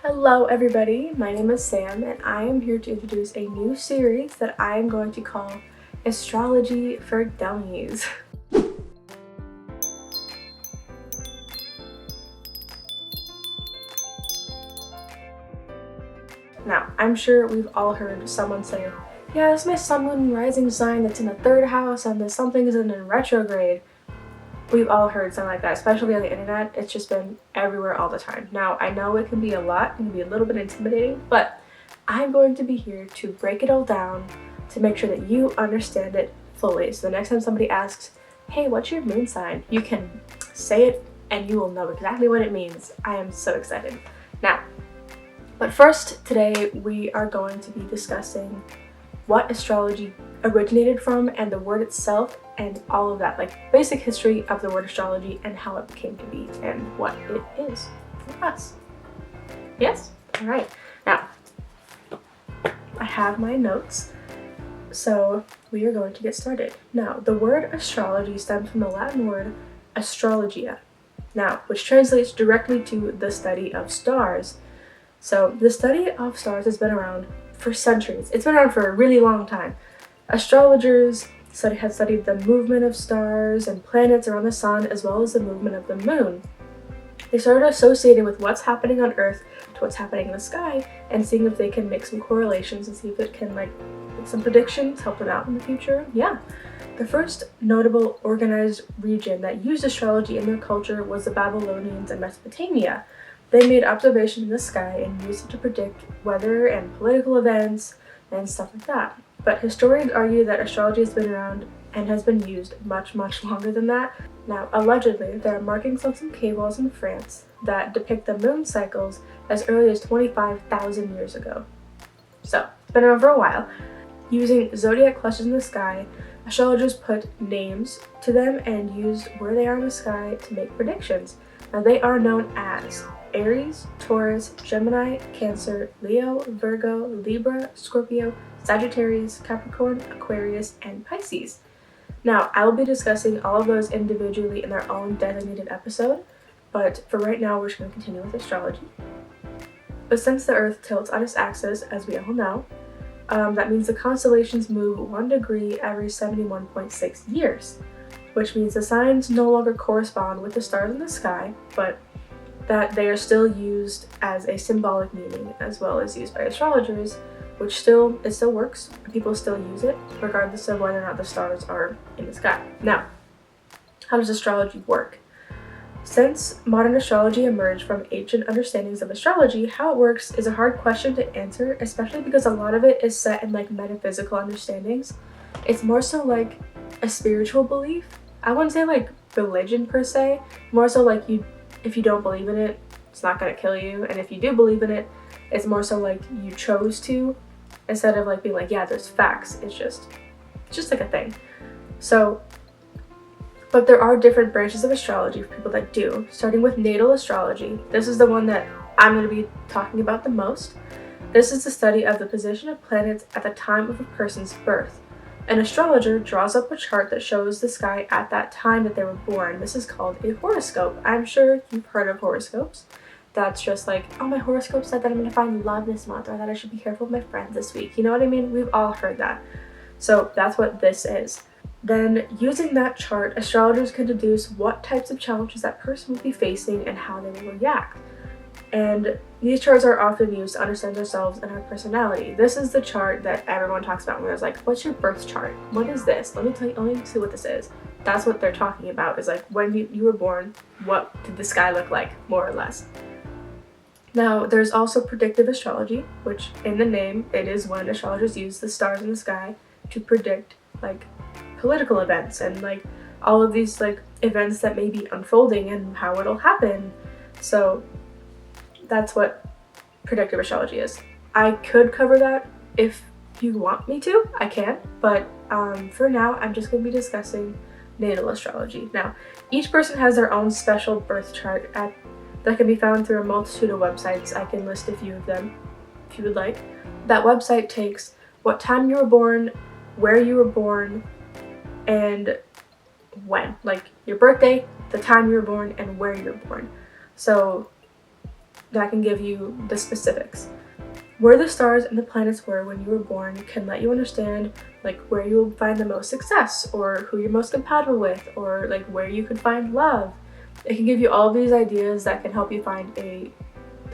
Hello everybody, my name is Sam and I am here to introduce a new series that I am going to call Astrology for Dummies. Now, I'm sure we've all heard someone say, yeah, this is my sun, moon, and rising sign that's in the third house and the something is in retrograde. We've all heard something like that, especially on the internet. It's just been everywhere all the time. Now, I know it can be a lot, it can be a little bit intimidating, but I'm going to be here to break it all down to make sure that you understand it fully. So the next time somebody asks, hey, what's your moon sign? You can say it and you will know exactly what it means. I am so excited. Now, but first, today we are going to be discussing what astrology originated from and the word itself and all of that, like basic history of the word astrology and how it came to be and what it is for us. Yes? All right. Now, I have my notes, so we are going to get started. Now, the word astrology stems from the Latin word astrologia, now, which translates directly to the study of stars. So the study of stars has been around for centuries. It's been around for a really long time. Astrologers have studied the movement of stars and planets around the sun, as well as the movement of the moon. They started associating with what's happening on Earth to what's happening in the sky and seeing if they can make some correlations and see if it can make some predictions, help them out in the future. Yeah. The first notable organized region that used astrology in their culture was the Babylonians in Mesopotamia. They made observations in the sky and used it to predict weather and political events and stuff like that. But historians argue that astrology has been around and has been used much longer than that. Now, allegedly, there are markings on some cave walls in France that depict the moon cycles as early as 25,000 years ago. So, it's been around for a while. Using zodiac clusters in the sky, astrologers put names to them and used where they are in the sky to make predictions. Now, they are known as Aries, Taurus, Gemini, Cancer, Leo, Virgo, Libra, Scorpio, Sagittarius, Capricorn, Aquarius, and Pisces. Now, I will be discussing all of those individually in their own designated episode, but for right now, we're just going to continue with astrology. But since the Earth tilts on its axis, as we all know, that means the constellations move 1 degree every 71.6 years, which means the signs no longer correspond with the stars in the sky, but that they are still used as a symbolic meaning as well as used by astrologers, which still works. People still use it regardless of whether or not the stars are in the sky. Now, how does astrology work? Since modern astrology emerged from ancient understandings of astrology, how it works is a hard question to answer, especially because a lot of it is set in like metaphysical understandings. It's more so like a spiritual belief. I wouldn't say like religion per se, more so like if you don't believe in it, it's not going to kill you, and if you do believe in it, it's more so like you chose to, instead of like being like, yeah, there's facts. It's just like a thing. So, but there are different branches of astrology for people that do, starting with natal astrology. This is the one that I'm going to be talking about the most. This is the study of the position of planets at the time of a person's birth. An astrologer draws up a chart that shows the sky at that time that they were born. This is called a horoscope. I'm sure you've heard of horoscopes. That's just like, oh, my horoscope said that I'm going to find love this month, or that I should be careful with my friends this week. You know what I mean? We've all heard that. So that's what this is. Then, using that chart, astrologers can deduce what types of challenges that person will be facing and how they will react. And these charts are often used to understand ourselves and our personality. This is the chart that everyone talks about when it's like, what's your birth chart? What is this? Let me see what this is. That's what they're talking about, is like when you were born, what did the sky look like, more or less. Now, there's also predictive astrology, which in the name, it is when astrologers use the stars in the sky to predict like political events and like all of these like events that may be unfolding and how it'll happen. So that's what predictive astrology is. I could cover that if you want me to, I can, but for now, I'm just going to be discussing natal astrology. Now, each person has their own special birth chart that can be found through a multitude of websites. I can list a few of them if you would like. That website takes what time you were born, where you were born, and when. Like your birthday, the time you were born, and where you were born. So that can give you the specifics. Where the stars and the planets were when you were born can let you understand like where you will find the most success, or who you're most compatible with, or like where you can find love. It can give you all these ideas that can help you find the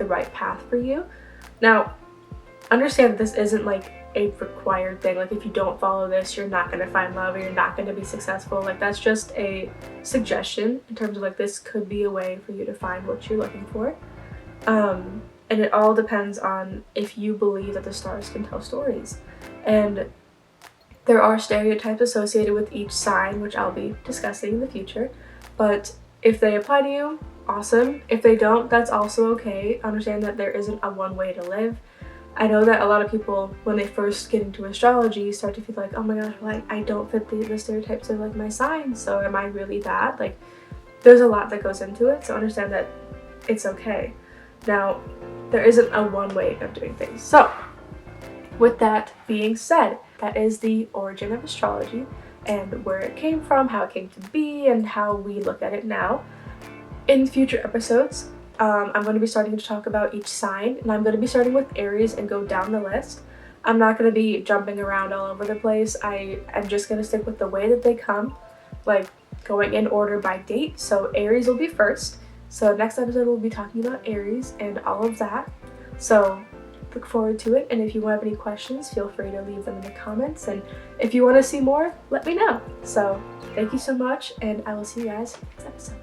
right path for you. Now, understand that this isn't like a required thing. Like if you don't follow this, you're not going to find love or you're not going to be successful. Like that's just a suggestion in terms of like this could be a way for you to find what you're looking for. And it all depends on if you believe that the stars can tell stories. And there are stereotypes associated with each sign, which I'll be discussing in the future. But if they apply to you, awesome. If they don't, that's also okay. Understand that there isn't a one way to live. I know that a lot of people, when they first get into astrology, start to feel like, oh my gosh, like I don't fit the stereotypes of like my sign, so am I really that? Like there's a lot that goes into it, so understand that it's okay. Now, there isn't a one way of doing things. So, with that being said, that is the origin of astrology and where it came from, how it came to be, and how we look at it now. In future episodes, I'm going to be starting to talk about each sign, and I'm going to be starting with Aries and go down the list. I'm not going to be jumping around all over the place. I'm just going to stick with the way that they come, like going in order by date. So Aries will be first. So next episode we'll be talking about Aries and all of that. So look forward to it, and if you have any questions, feel free to leave them in the comments, and if you want to see more, let me know. So thank you so much, and I will see you guys next episode.